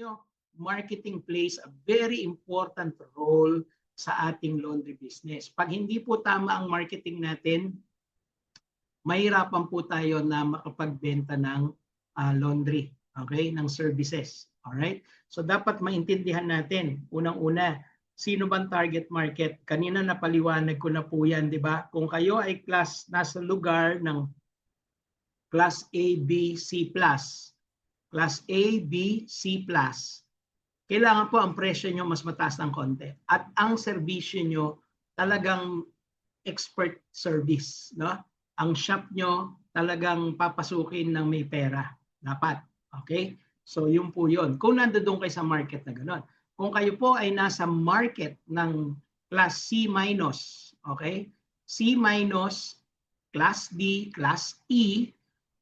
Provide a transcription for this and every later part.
nyo, marketing plays a very important role sa ating laundry business. Pag hindi po tama ang marketing natin, mahirapan po tayo na makapagbenta ng laundry, okay, ng services. Alright? So dapat maintindihan natin, unang-una, sino bang target market? Kanina napaliwanag ko na po yan, di ba? Kung kayo ay nasa lugar ng class A, B, C+, class A, B, C+, kailangan po ang presyo nyo mas mataas ng konti. At ang servisyo nyo talagang expert service. No? Ang shop nyo talagang papasukin ng may pera. Dapat. Okay? So yun po yun. Kung nandoon kayo sa market na gano'n. Kung kayo po ay nasa market ng class C-, okay? C-, class D, class E,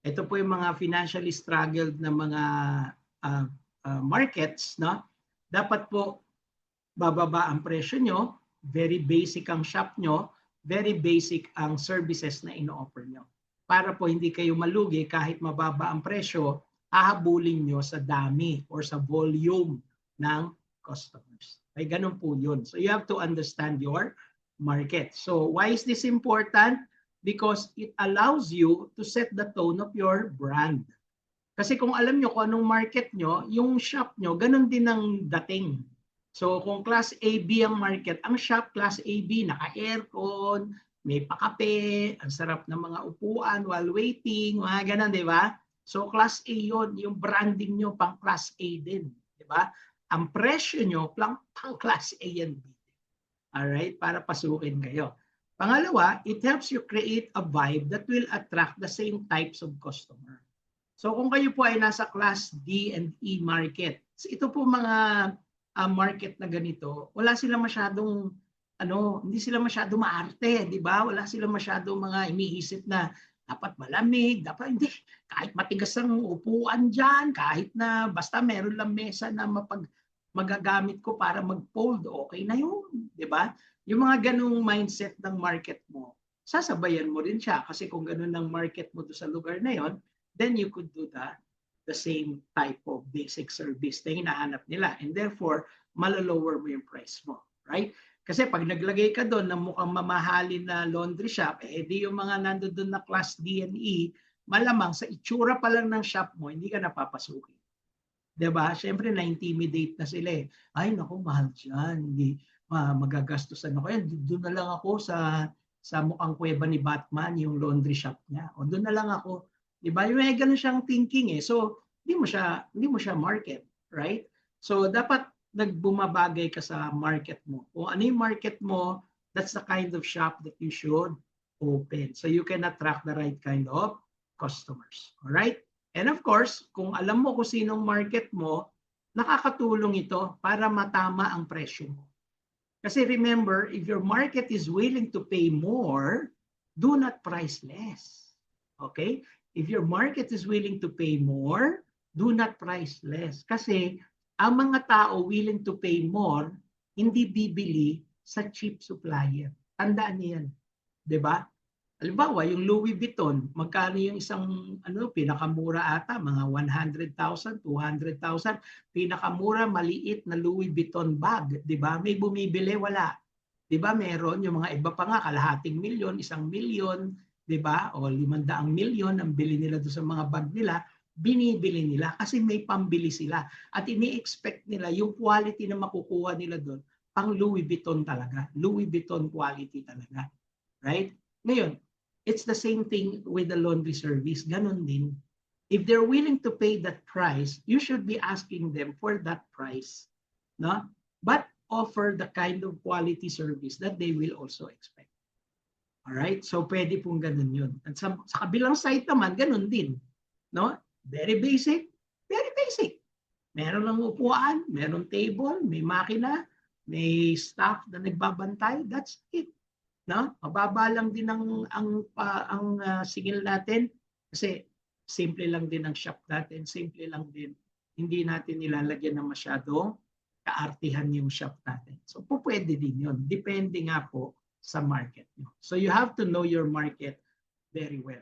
ito po yung mga financially struggled na mga markets, no? Dapat po bababa ang presyo nyo, very basic ang shop nyo, very basic ang services na ino-offer nyo. Para po hindi kayo malugi kahit mababa ang presyo, hahabulin nyo sa dami or sa volume ng customers. Ay ganun po yun. So you have to understand your market. So why is this important? Because it allows you to set the tone of your brand. Kasi kung alam nyo kung anong market nyo, yung shop nyo, ganun din ang dating. So kung class AB ang market, ang shop class AB, naka-aircon, may pakape, ang sarap ng mga upuan while waiting, mga ganun, di ba? So class A yun, yung branding nyo pang class A din, di ba? Ang presyo nyo pang class A and B. Alright, para pasukin kayo. Pangalawa, it helps you create a vibe that will attract the same types of customer. So kung kayo po ay nasa class D and E market, ito po mga market na ganito, wala sila masyadong hindi sila masyadong maarte, di ba? Wala sila masyadong mga iniisip na dapat malamig, dapat hindi, kahit matigas ang upuan diyan, kahit na basta meron lang mesa na magagamit ko para mag-fold, okay na 'yun, di ba? Yung mga ganung mindset ng market mo, sasabayan mo rin siya kasi kung ganun ang market mo do sa lugar na 'yon, then you could do the same type of basic service na hinahanap nila. And therefore, malalower mo yung price mo. Right? Kasi pag naglagay ka doon ng mukhang mamahalin na laundry shop, di yung mga nandoon na class D and E, malamang sa itsura pa lang ng shop mo, hindi ka napapasukin. Diba? Siyempre, na-intimidate na sila eh. Ay, naku, mahal dyan. Hindi, magagastusan ako yan. Doon na lang ako sa mukhang kuweba ni Batman, yung laundry shop niya. O doon na lang ako. Diba? Yung may ganun siyang thinking eh. So, hindi mo siya market. Right? So, dapat nagbumabagay ka sa market mo. Kung ano yung market mo, that's the kind of shop that you should open. So, you can attract the right kind of customers. Alright? And of course, kung alam mo kung sinong market mo, nakakatulong ito para matama ang presyo mo. Kasi remember, if your market is willing to pay more, do not price less. Okay? If your market is willing to pay more, do not price less. Kasi ang mga tao willing to pay more, hindi bibili sa cheap supplier. Tandaan niyan. 'Di ba? Halimbawa, yung Louis Vuitton, magkano yung isang pinakamura ata, mga 100,000, 200,000, pinakamura maliit na Louis Vuitton bag, 'di ba? May bumibili, wala. 'Di ba? Meron yung mga iba pa nga kalahating milyon, 1,000,000, 'di ba? O 500,000 ang bili nila doon sa mga bag nila, binibili nila kasi may pambili sila at ini-expect nila yung quality na makukuha nila doon pang Louis Vuitton talaga. Louis Vuitton quality talaga. Right? Ngayon, it's the same thing with the laundry service. Ganon din. If they're willing to pay that price, you should be asking them for that price. No? But offer the kind of quality service that they will also expect. Alright? So, pwede pong ganun yun. At sa kabilang side naman, ganun din. No? Very basic. Very basic. Meron ng upuan, meron table, may makina, may staff na nagbabantay. That's it. No? Mababa lang din ang singil natin kasi simple lang din ang shop natin, simple lang din. Hindi natin nilalagyan ng masyadong kaartihan yung shop natin. So, pwede din yun. Depende nga po sa market nyo. So, you have to know your market very well.